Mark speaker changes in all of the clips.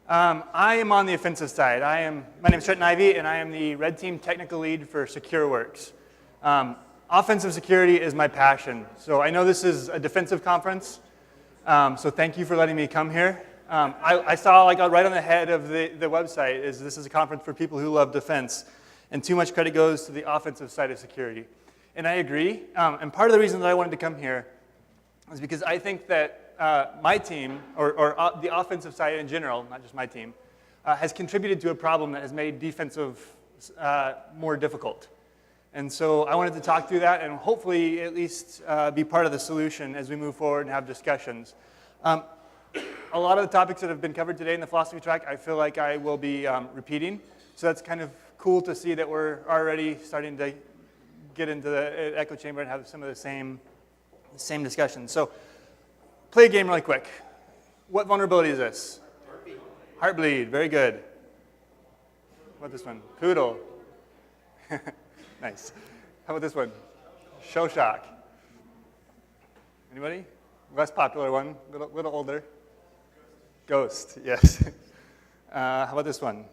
Speaker 1: I am on the offensive side. My name is Trenton Ivey, and I am the Red Team Technical Lead for SecureWorks. Offensive security is my passion. So I know this is a defensive conference, so thank you for letting me come here. I saw right on the head of the website this is a conference for people who love defense, and too much credit goes to the offensive side of security. And I agree, and part of the reason that I wanted to come here is because I think that my team, or the offensive side in general, not just my team, has contributed to a problem that has made defensive more difficult. And so I wanted to talk through that and hopefully at least be part of the solution as we move forward and have discussions. A lot of the topics that have been covered today in the philosophy track, I feel like I will be repeating. So that's kind of cool to see that we're already starting to get into the echo chamber and have some of the same discussions. So play a game really quick. What vulnerability is this? Heartbleed. Very good. What about this one? Poodle. Nice. How about this one? Show shock. Anybody? Less popular one, little older. Ghost, yes. How about this one?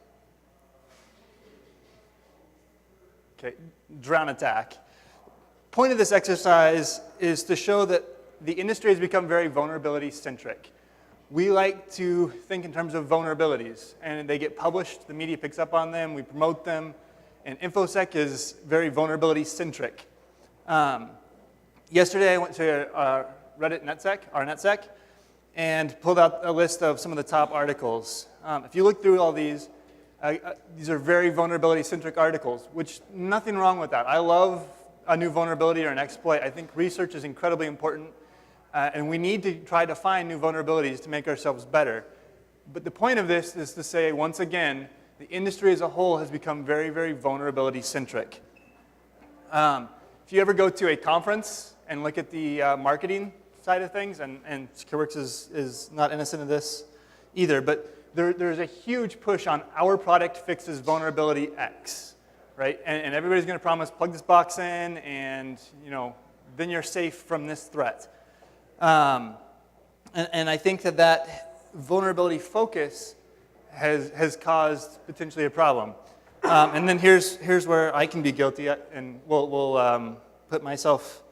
Speaker 1: Okay, drown attack. Point of this exercise is to show that the industry has become very vulnerability-centric. We like to think in terms of vulnerabilities, and they get published, the media picks up on them, we promote them, and InfoSec is very vulnerability-centric. Yesterday I went to Reddit NetSec, and pulled out a list of some of the top articles. If you look through all these are very vulnerability-centric articles, which nothing wrong with that. I love a new vulnerability or an exploit. I think research is incredibly important. And we need to try to find new vulnerabilities to make ourselves better. But the point of this is to say, once again, the industry as a whole has become very, very vulnerability-centric. If you ever go to a conference and look at the marketing side of things, and SecureWorks is not innocent of this either, but there's a huge push on our product fixes vulnerability X, right? And everybody's going to promise, plug this box in, and then you're safe from this threat. And I think that vulnerability focus has caused potentially a problem. And then here's where I can be guilty, and we'll put myself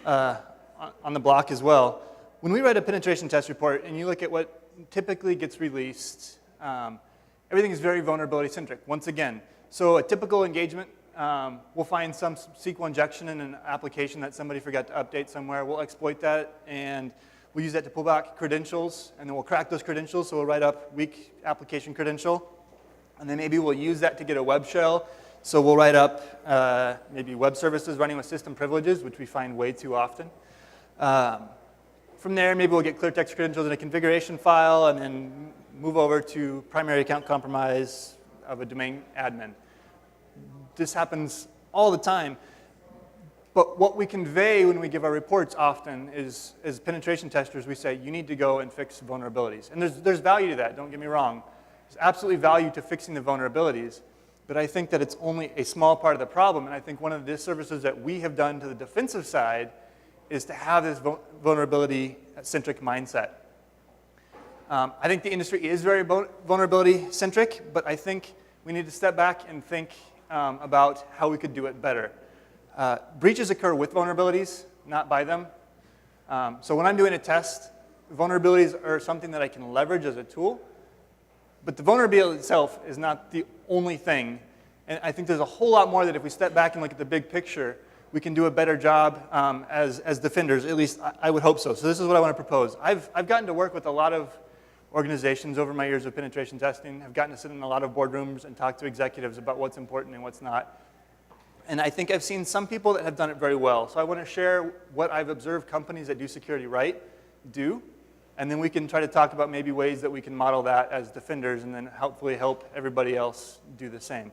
Speaker 1: on the block as well. When we write a penetration test report and you look at what typically gets released, everything is very vulnerability-centric, once again. So a typical engagement, we'll find some SQL injection in an application that somebody forgot to update somewhere. We'll exploit that, and we'll use that to pull back credentials, and then we'll crack those credentials, so we'll write up weak application credential, and then maybe we'll use that to get a web shell, so we'll write up maybe web services running with system privileges, which we find way too often. From there, maybe we'll get clear text credentials in a configuration file, and then move over to primary account compromise of a domain admin. This happens all the time. But what we convey when we give our reports often is, as penetration testers, we say, you need to go and fix vulnerabilities. And there's value to that, don't get me wrong. There's absolutely value to fixing the vulnerabilities. But I think that it's only a small part of the problem. And I think one of the disservices that we have done to the defensive side is to have this vulnerability-centric mindset. I think the industry is very vulnerability-centric, but I think we need to step back and think about how we could do it better. Breaches occur with vulnerabilities, not by them. So when I'm doing a test, vulnerabilities are something that I can leverage as a tool, but the vulnerability itself is not the only thing. And I think there's a whole lot more that if we step back and look at the big picture, we can do a better job as defenders. At least I would hope so. So this is what I want to propose. I've gotten to work with a lot of organizations over my years of penetration testing. I've gotten to sit in a lot of boardrooms and talk to executives about what's important and what's not. And I think I've seen some people that have done it very well. So I want to share what I've observed companies that do security right do. And then we can try to talk about maybe ways that we can model that as defenders and then hopefully help everybody else do the same.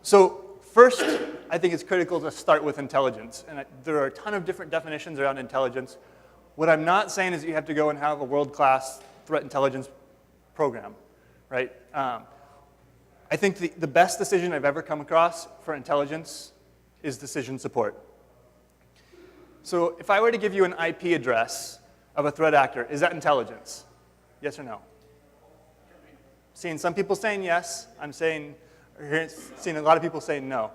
Speaker 1: So first, I think it's critical to start with intelligence. And there are a ton of different definitions around intelligence. What I'm not saying is that you have to go and have a world-class threat intelligence program, right? I think the best decision I've ever come across for intelligence is decision support. So if I were to give you an IP address of a threat actor, is that intelligence? Yes or no? seeing some people saying yes. I'm seeing a lot of people saying no.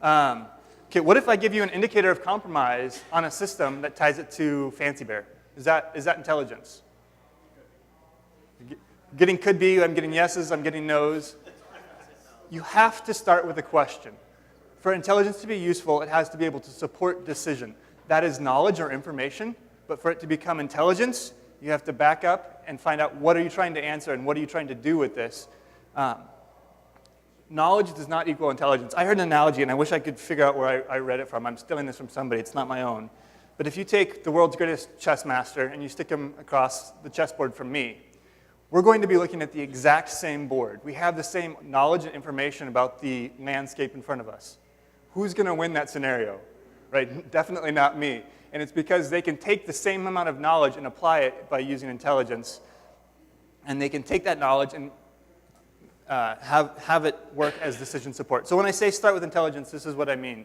Speaker 1: Okay, what if I give you an indicator of compromise on a system that ties it to Fancy Bear? Is that intelligence? Getting could be, I'm getting yeses, I'm getting nos. You have to start with a question. For intelligence to be useful, it has to be able to support decision. That is knowledge or information, but for it to become intelligence, you have to back up and find out what are you trying to answer and what are you trying to do with this. Knowledge does not equal intelligence. I heard an analogy, and I wish I could figure out where I read it from. I'm stealing this from somebody. It's not my own. But if you take the world's greatest chess master and you stick him across the chessboard from me, we're going to be looking at the exact same board. We have the same knowledge and information about the landscape in front of us. Who's going to win that scenario? Right? Definitely not me. And it's because they can take the same amount of knowledge and apply it by using intelligence. And they can take that knowledge and have it work as decision support. So when I say start with intelligence, this is what I mean.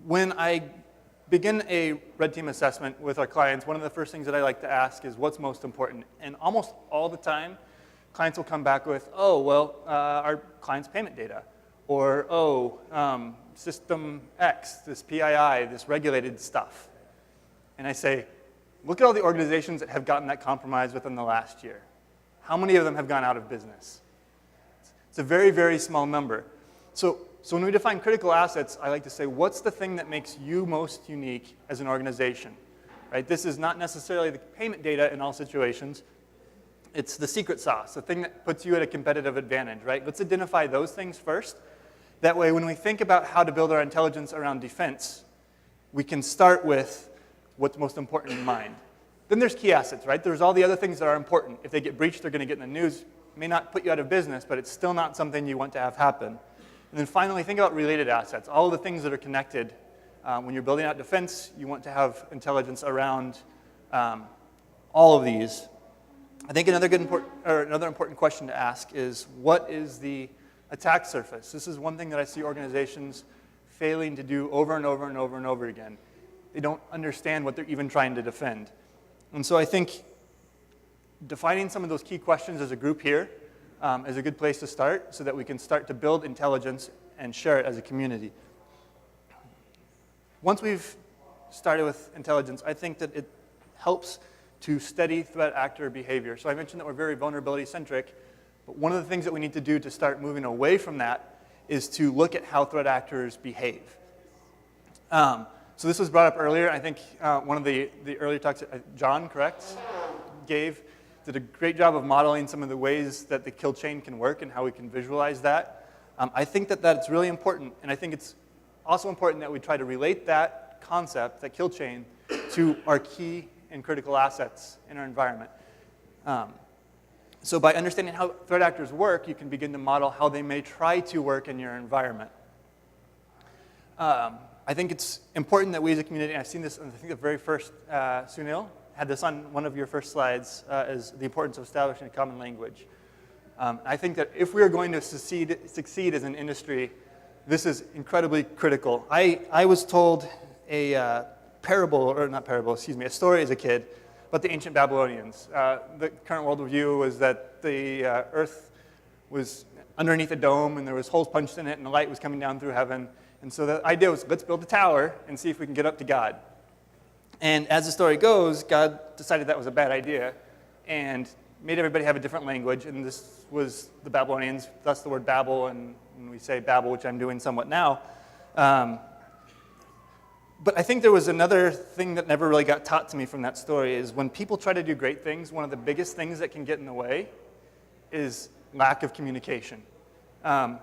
Speaker 1: When I begin a red team assessment with our clients, one of the first things that I like to ask is what's most important. And almost all the time, clients will come back with, oh, well, our client's payment data. Or, oh, system X, this PII, this regulated stuff. And I say, look at all the organizations that have gotten that compromise within the last year. How many of them have gone out of business? It's a very, very small number. So when we define critical assets, I like to say, what's the thing that makes you most unique as an organization? Right? This is not necessarily the payment data in all situations. It's the secret sauce, the thing that puts you at a competitive advantage. Right? Let's identify those things first. That way, when we think about how to build our intelligence around defense, we can start with what's most important in mind. Then there's key assets, right? There's all the other things that are important. If they get breached, they're going to get in the news. It may not put you out of business, but it's still not something you want to have happen. And then finally, think about related assets, all of the things that are connected. When you're building out defense, you want to have intelligence around all of these. I think another important question to ask is, what is the attack surface? This is one thing that I see organizations failing to do over and over and over and over again. They don't understand what they're even trying to defend. And so I think defining some of those key questions as a group here is a good place to start so that we can start to build intelligence and share it as a community. Once we've started with intelligence, I think that it helps to study threat actor behavior. So I mentioned that we're very vulnerability-centric, but one of the things that we need to do to start moving away from that is to look at how threat actors behave. So this was brought up earlier. I think one of the earlier talks, John, correct, did a great job of modeling some of the ways that the kill chain can work and how we can visualize that. I think that that's really important, and I think it's also important that we try to relate that concept, that kill chain, to our key and critical assets in our environment. So by understanding how threat actors work, you can begin to model how they may try to work in your environment. I think it's important that we as a community, and I've seen this, I think the very first, Sunil had this on one of your first slides, is the importance of establishing a common language. I think that if we are going to succeed as an industry, this is incredibly critical. I was told a story as a kid about the ancient Babylonians. The current worldview was that the earth was underneath a dome and there was holes punched in it and the light was coming down through heaven. And so the idea was, let's build a tower and see if we can get up to God. And as the story goes, God decided that was a bad idea and made everybody have a different language. And this was the Babylonians, thus the word Babel, and when we say Babel, which I'm doing somewhat now. But I think there was another thing that never really got taught to me from that story is when people try to do great things, one of the biggest things that can get in the way is lack of communication. And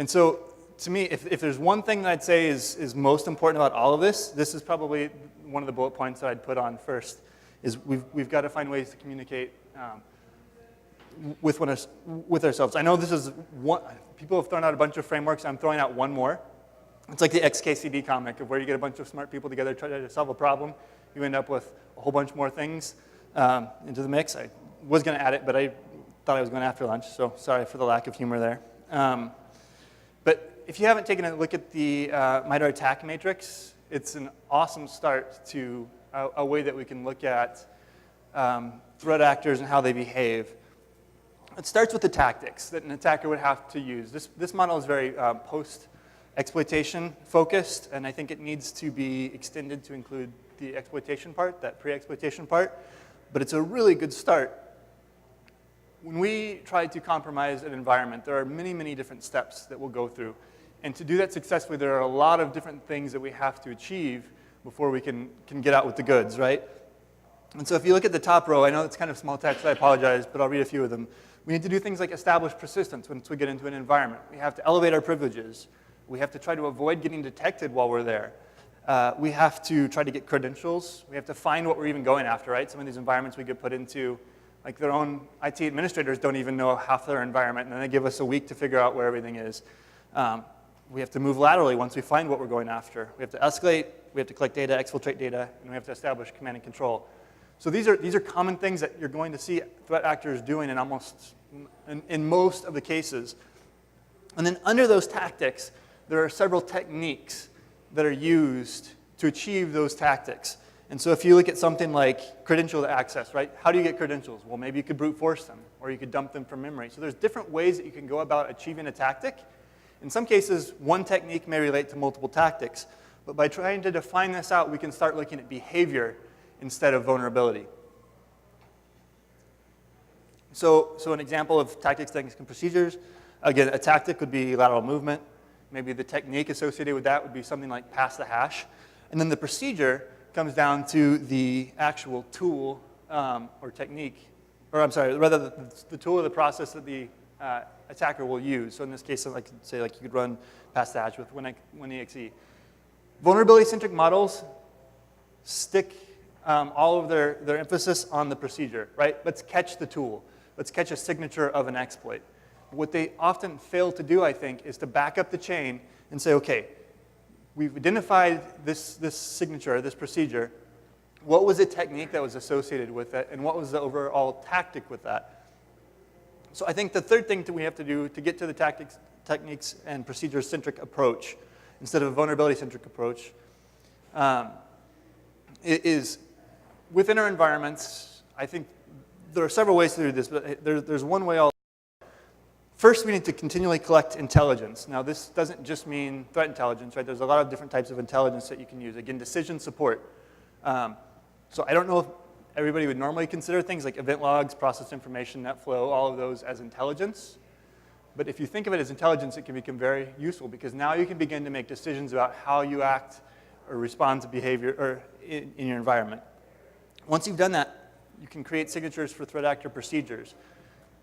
Speaker 1: so to me, if there's one thing that I'd say is most important about all of this, this is probably one of the bullet points that I'd put on first, is we've got to find ways to communicate with ourselves. I know this is one, people have thrown out a bunch of frameworks, I'm throwing out one more. It's like the XKCD comic of where you get a bunch of smart people together, try to solve a problem, you end up with a whole bunch more things into the mix. I was going to add it, but I thought I was going after lunch, so sorry for the lack of humor there. But if you haven't taken a look at the MITRE attack matrix, it's an awesome start to a way that we can look at threat actors and how they behave. It starts with the tactics that an attacker would have to use. This model is very post-exploitation focused, and I think it needs to be extended to include the exploitation part, that pre-exploitation part, but it's a really good start. When we try to compromise an environment, there are many, many different steps that we'll go through. And to do that successfully, there are a lot of different things that we have to achieve before we can get out with the goods, right? And so if you look at the top row, I know it's kind of small text, I apologize, but I'll read a few of them. We need to do things like establish persistence once we get into an environment. We have to elevate our privileges. We have to try to avoid getting detected while we're there. We have to try to get credentials. We have to find what we're even going after, right? Some of these environments we get put into, like their own IT administrators don't even know half their environment, and then they give us a week to figure out where everything is. We have to move laterally once we find what we're going after. We have to escalate, we have to collect data, exfiltrate data, and we have to establish command and control. So these are common things that you're going to see threat actors doing in most of the cases. And then under those tactics, there are several techniques that are used to achieve those tactics. And so if you look at something like credential access, right? How do you get credentials? Well, maybe you could brute force them, or you could dump them from memory. So there's different ways that you can go about achieving a tactic. In some cases, one technique may relate to multiple tactics. But by trying to define this out, we can start looking at behavior instead of vulnerability. So an example of tactics, techniques, and procedures, again, a tactic would be lateral movement. Maybe the technique associated with that would be something like pass the hash. And then the procedure comes down to the actual tool or technique, or I'm sorry, rather the tool or the process that the attacker will use. So in this case, like say like you could run pass the hash with WinExe. Vulnerability-centric models stick all of their emphasis on the procedure, right? Let's catch the tool. Let's catch a signature of an exploit. What they often fail to do, I think, is to back up the chain and say, okay, we've identified this signature, this procedure. What was the technique that was associated with it, and what was the overall tactic with that? So I think the third thing that we have to do to get to the tactics, techniques, and procedure-centric approach, instead of a vulnerability-centric approach, is within our environments, I think there are several ways to do this, but there's one way. First, we need to continually collect intelligence. Now, this doesn't just mean threat intelligence, right? There's a lot of different types of intelligence that you can use. Again, decision support. So I don't know if everybody would normally consider things like event logs, process information, net flow, all of those as intelligence. But if you think of it as intelligence, it can become very useful because now you can begin to make decisions about how you act or respond to behavior or in your environment. Once you've done that, you can create signatures for threat actor procedures.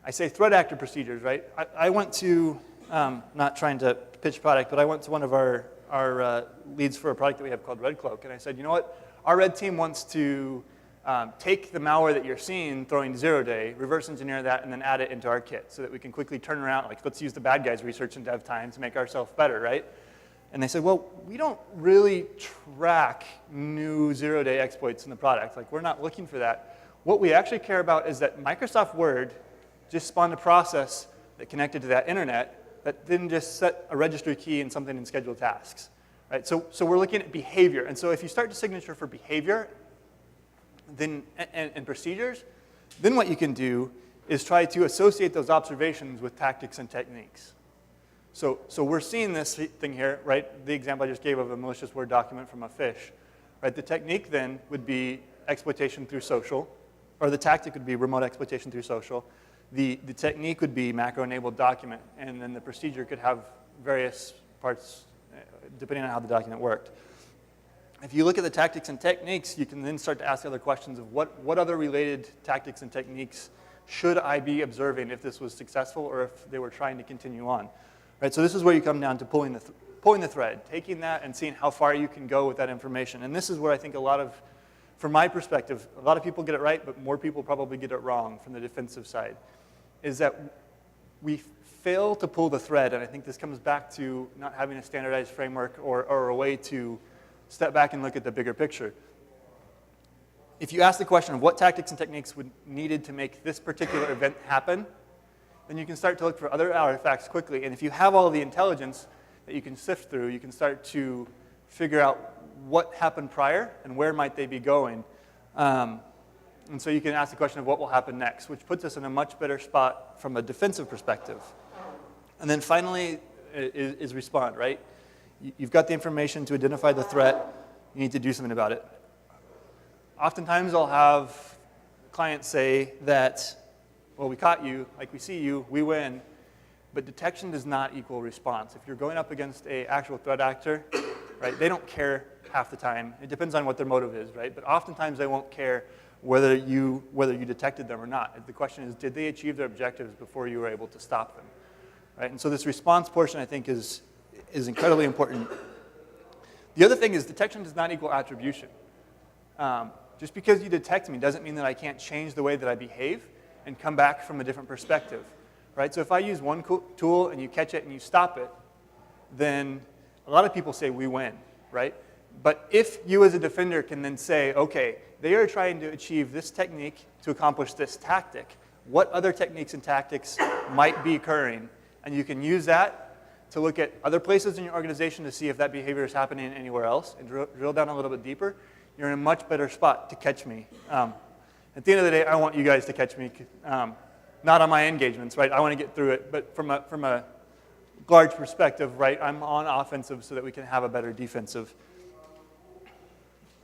Speaker 1: I say threat actor procedures, right? I went to, not trying to pitch product, but I went to one of our leads for a product that we have called Red Cloak, and I said, you know what? Our red team wants to take the malware that you're seeing throwing 0-day, reverse engineer that, and then add it into our kit so that we can quickly turn around, like let's use the bad guys' research and dev time to make ourselves better, right? And they said, well, we don't really track new 0-day exploits in the product. Like, we're not looking for that. What we actually care about is that Microsoft Word just spawned a process that connected to that internet that didn't just set a registry key in something in scheduled tasks, right? So we're looking at behavior. And so if you start to signature for behavior then and procedures, then what you can do is try to associate those observations with tactics and techniques. So we're seeing this thing here, right? The example I just gave of a malicious Word document from a phish, right? The technique then would be exploitation through social, or the tactic would be remote exploitation through social. The technique would be macro-enabled document, and then the procedure could have various parts depending on how the document worked. If you look at the tactics and techniques, you can then start to ask other questions of what other related tactics and techniques should I be observing if this was successful or if they were trying to continue on. Right, so this is where you come down to pulling the thread, taking that and seeing how far you can go with that information. And this is where I think from my perspective, a lot of people get it right, but more people probably get it wrong from the defensive side, is that we fail to pull the thread, and I think this comes back to not having a standardized framework or a way to step back and look at the bigger picture. If you ask the question of what tactics and techniques would needed to make this particular event happen, then you can start to look for other artifacts quickly. And if you have all of the intelligence that you can sift through, you can start to figure out what happened prior and where might they be going. And so you can ask the question of what will happen next, which puts us in a much better spot from a defensive perspective. And then finally is respond, right? You've got the information to identify the threat. You need to do something about it. Oftentimes I'll have clients say that, well, we caught you, like we see you, we win, but detection does not equal response. If you're going up against an actual threat actor, right, they don't care half the time. It depends on what their motive is, right? But oftentimes they won't care whether you detected them or not. The question is, did they achieve their objectives before you were able to stop them, right? And so this response portion, I think, is incredibly important. The other thing is detection does not equal attribution. Just because you detect me doesn't mean that I can't change the way that I behave and come back from a different perspective, right? So if I use one tool and you catch it and you stop it, then a lot of people say we win, right? But if you as a defender can then say, okay, they are trying to achieve this technique to accomplish this tactic, what other techniques and tactics might be occurring? And you can use that to look at other places in your organization to see if that behavior is happening anywhere else and drill down a little bit deeper. You're in a much better spot to catch me. At the end of the day, I want you guys to catch me, not on my engagements, right? I want to get through it, but from a large perspective, right, I'm on offensive so that we can have a better defensive.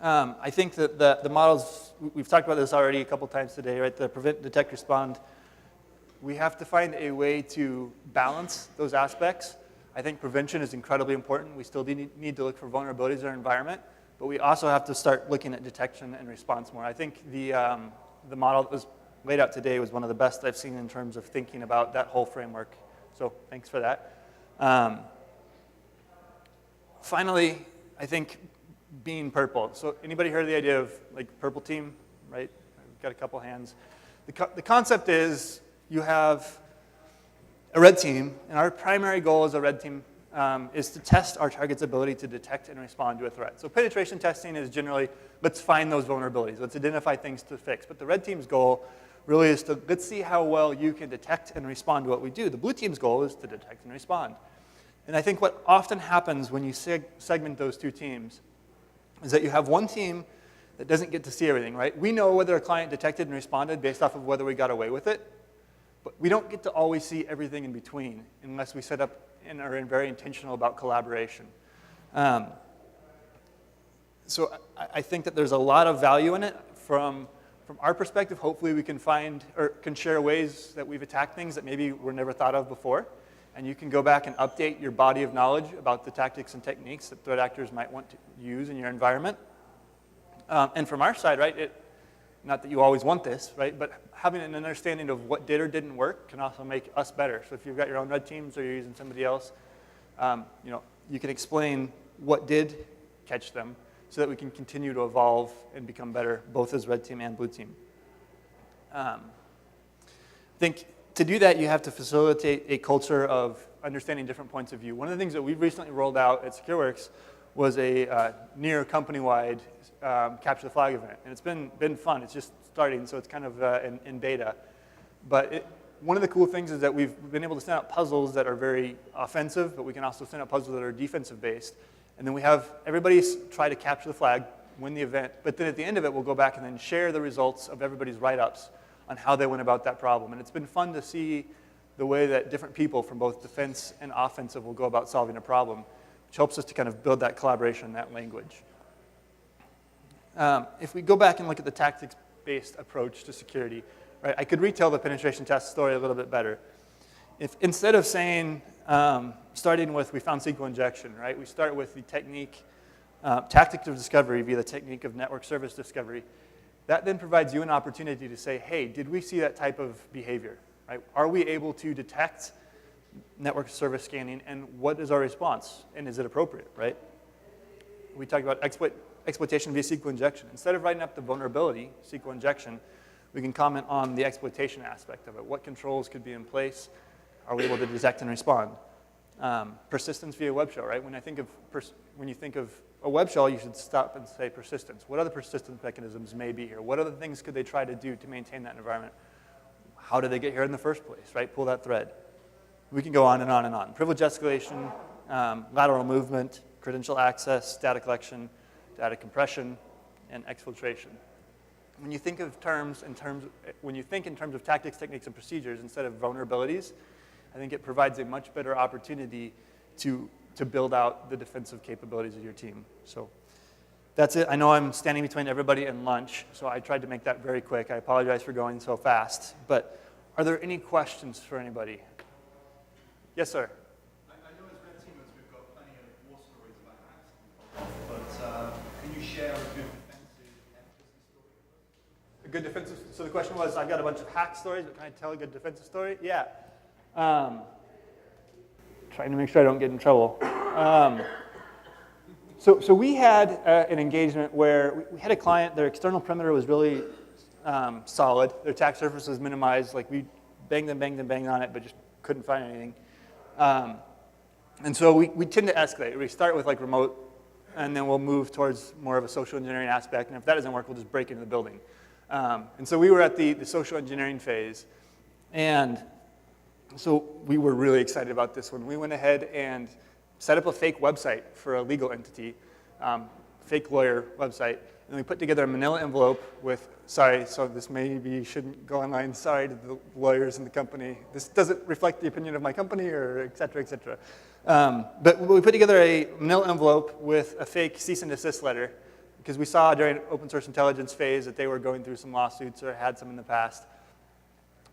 Speaker 1: I think that the models, we've talked about this already a couple times today, right? The prevent, detect, respond. We have to find a way to balance those aspects. I think prevention is incredibly important. We still need to look for vulnerabilities in our environment, but we also have to start looking at detection and response more. I think the model that was laid out today was one of the best I've seen in terms of thinking about that whole framework. So thanks for that. Finally, I think being purple. So anybody heard of the idea of like purple team, right? I've got a couple hands. The concept is you have a red team, and our primary goal as a red team is to test our target's ability to detect and respond to a threat. So penetration testing is generally, let's find those vulnerabilities. Let's identify things to fix. But the red team's goal really is to, let's see how well you can detect and respond to what we do. The blue team's goal is to detect and respond. And I think what often happens when you segment those two teams is that you have one team that doesn't get to see everything, right? We know whether a client detected and responded based off of whether we got away with it, but we don't get to always see everything in between unless we set up and are very intentional about collaboration. So I think that there's a lot of value in it. From our perspective, hopefully we can find or can share ways that we've attacked things that maybe were never thought of before. And you can go back and update your body of knowledge about the tactics and techniques that threat actors might want to use in your environment. And from our side, right, not that you always want this, right, but having an understanding of what did or didn't work can also make us better. So if you've got your own red teams or you're using somebody else, you can explain what did catch them so that we can continue to evolve and become better, both as red team and blue team. I think to do that, you have to facilitate a culture of understanding different points of view. One of the things that we've recently rolled out at SecureWorks was a near company-wide capture the flag event. And it's been fun. It's just starting, so it's kind of in beta. But one of the cool things is that we've been able to send out puzzles that are very offensive, but we can also send out puzzles that are defensive-based. And then we have everybody try to capture the flag, win the event, but then at the end of it, we'll go back and then share the results of everybody's write-ups on how they went about that problem. And it's been fun to see the way that different people from both defense and offensive will go about solving a problem, which helps us to kind of build that collaboration, that language. If we go back and look at the tactics-based approach to security, right, I could retell the penetration test story a little bit better. If instead of saying, starting with we found SQL injection, right, we start with the technique, tactic of discovery via the technique of network service discovery. That then provides you an opportunity to say, hey, did we see that type of behavior? Right? Are we able to detect network service scanning, and what is our response, and is it appropriate, right? We talked about exploitation via SQL injection. Instead of writing up the vulnerability, SQL injection, we can comment on the exploitation aspect of it. What controls could be in place? Are we able to detect and respond? Persistence via web shell, right? When you think of a web shell, you should stop and say persistence. What other persistence mechanisms may be here? What other things could they try to do to maintain that environment? How did they get here in the first place, right? Pull that thread. We can go on and on and on. Privilege escalation, lateral movement, credential access, data collection, data compression, and exfiltration. when you think of when you think in terms of tactics, techniques, and procedures instead of vulnerabilities, I think it provides a much better opportunity to build out the defensive capabilities of your team. So that's it. I know I'm standing between everybody and lunch, so I tried to make that very quick. I apologize for going so fast. But are there any questions for anybody? Yes, sir.
Speaker 2: I know as red teamers we've got plenty of war stories about hacks, but can you share a good defensive efficacy story?
Speaker 1: A good defensive, so the question was, I've got a bunch of hack stories, but can I tell a good defensive story? Yeah. Trying to make sure I don't get in trouble. So we had an engagement where we had a client, their external perimeter was really solid. Their attack surface was minimized. Like we banged on it, but just couldn't find anything. And so we tend to escalate. We start with like remote, and then we'll move towards more of a social engineering aspect. And if that doesn't work, we'll just break into the building. And so we were at the social engineering phase. And so we were really excited about this one. We went ahead and set up a fake website for a legal entity, fake lawyer website. And we put together a manila envelope with, sorry, so this maybe shouldn't go online, sorry to the lawyers in the company. This doesn't reflect the opinion of my company, or et cetera, et cetera. But we put together a manila envelope with a fake cease and desist letter, because we saw during open source intelligence phase that they were going through some lawsuits or had some in the past.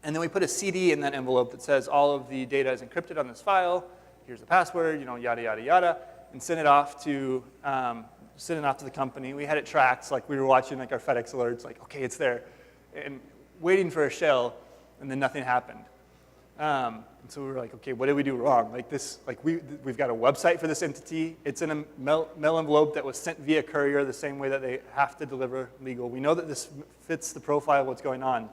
Speaker 1: And then we put a CD in that envelope that says all of the data is encrypted on this file, here's the password, yada, yada, yada, and send it off to the company. We had it tracked, like we were watching like our FedEx alerts, like, okay, it's there, and waiting for a shell, and then nothing happened. And so we were like, okay, what did we do wrong? Like this, like we've got a website for this entity. It's in a mail envelope that was sent via courier the same way that they have to deliver legal. We know that this fits the profile of what's going on.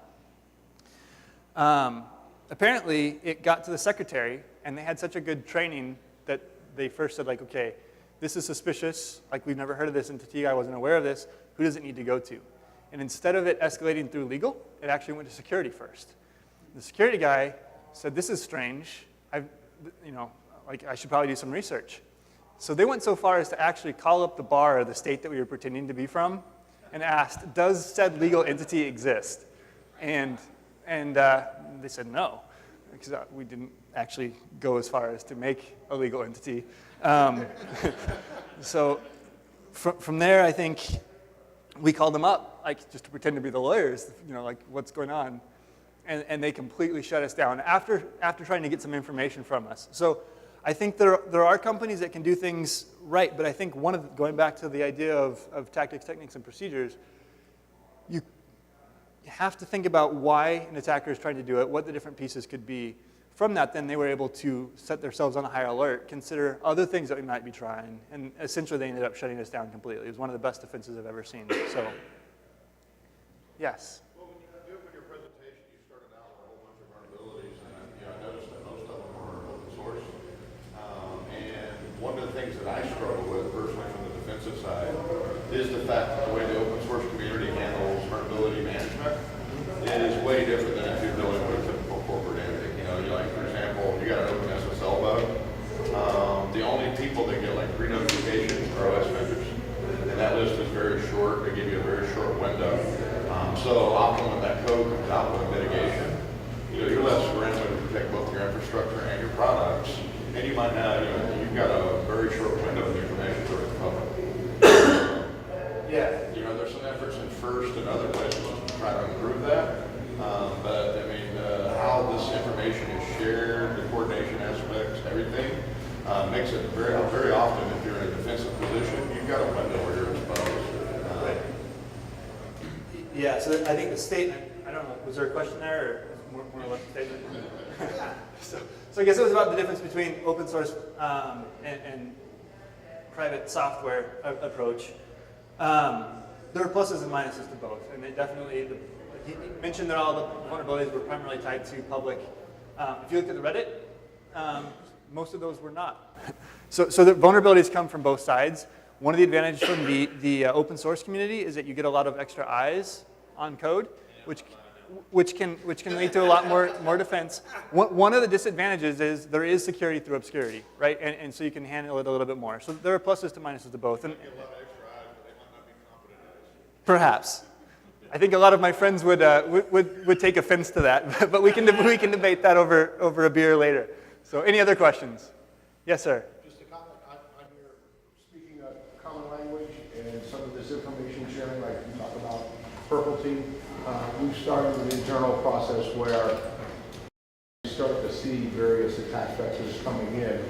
Speaker 1: Apparently, it got to the secretary, and they had such a good training that they first said, like, okay, this is suspicious. Like, we've never heard of this entity. I wasn't aware of this. Who does it need to go to? And instead of it escalating through legal, it actually went to security first. The security guy said, this is strange. I should probably do some research. So they went so far as to actually call up the bar of the state that we were pretending to be from and asked, does said legal entity exist? And they said no, because we didn't actually go as far as to make a legal entity. So from there, I think we called them up, like just to pretend to be the lawyers, like what's going on, and they completely shut us down after trying to get some information from us. So I think there are companies that can do things right, but I think going back to the idea of tactics, techniques, and procedures, you have to think about why an attacker is trying to do it, what the different pieces could be. From that, then they were able to set themselves on a higher alert, consider other things that we might be trying, and essentially they ended up shutting us down completely. It was one of the best defenses I've ever seen. So, yes?
Speaker 3: Well, when you opened your presentation, you started out with a whole bunch of vulnerabilities, and I noticed that most of them are open source. And one of the things that I struggle with personally from the defensive side is the fact that the way the open source community handles vulnerability management is way different than if you're dealing with a typical corporate entity. Like for example, you got an open SSL bug. The only people that get like pre-notifications are OS vendors, and that list is very short. They give you a very short window. So often when that code comes out with a mitigation, you're less scrambling to protect both your infrastructure and your products, and you might not, you've got a very short window of information for the public.
Speaker 1: Yeah.
Speaker 3: There's some efforts in FIRST and other places to try to improve that. But I mean, how this information is shared, the coordination aspects, everything, makes it very, very often, if you're in a defensive position, you've got a window where you're exposed.
Speaker 1: Yeah, so I think the statement, I don't know, was there a question there, or more or less a statement? so I guess it was about the difference between open source and private software approach. There are pluses and minuses to both, and it definitely, he mentioned that all the vulnerabilities were primarily tied to public. If you look at the Reddit, most of those were not. So the vulnerabilities come from both sides. One of the advantages from the open source community is that you get a lot of extra eyes on code, which can lead to a lot more defense. One of the disadvantages is there is security through obscurity, right? And so you can handle it a little bit more. So there are pluses to minuses to both. And perhaps. I think a lot of my friends would take offense to that, but we can debate that over a beer later. So any other questions? Yes, sir.
Speaker 4: Just a comment, I'm here speaking a common language and some of this information sharing, like you talk about Purple Team. We've started an internal process where we start to see various attack vectors coming in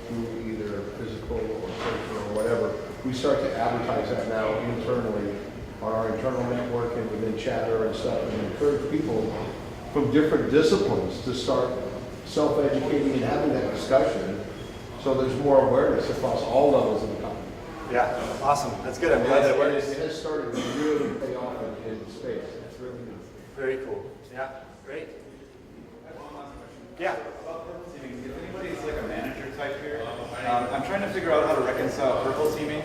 Speaker 4: through either physical or social or whatever. We start to advertise that now internally on our internal network and within chatter and stuff, and encourage people from different disciplines to start self-educating and having that discussion, so there's more awareness across all levels of the company.
Speaker 1: Yeah, awesome. That's good. I'm glad that works.
Speaker 4: It has started to really pay off in space. It's really good.
Speaker 1: Very cool. Yeah, great. Yeah.
Speaker 5: If anybody's like a manager type here, I'm trying to figure out how to reconcile purple teaming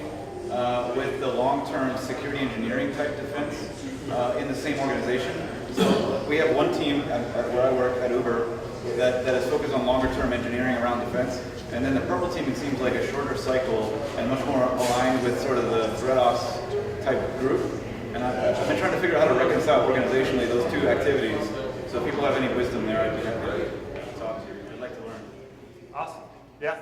Speaker 5: with the long-term security engineering type defense in the same organization. So we have one team where I work at Uber that is focused on longer-term engineering around defense, and then the purple teaming seems like a shorter cycle and much more aligned with sort of the threat ops type group. And I've been trying to figure out how to reconcile organizationally those two activities. So if people have any wisdom there, I'd be happy to talk to you. I'd like to learn.
Speaker 1: Awesome. Yeah.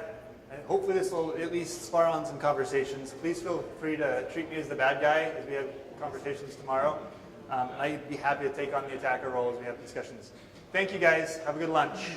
Speaker 1: And hopefully this will at least spar on some conversations. Please feel free to treat me as the bad guy as we have conversations tomorrow. And I'd be happy to take on the attacker role as we have discussions. Thank you guys. Have a good lunch.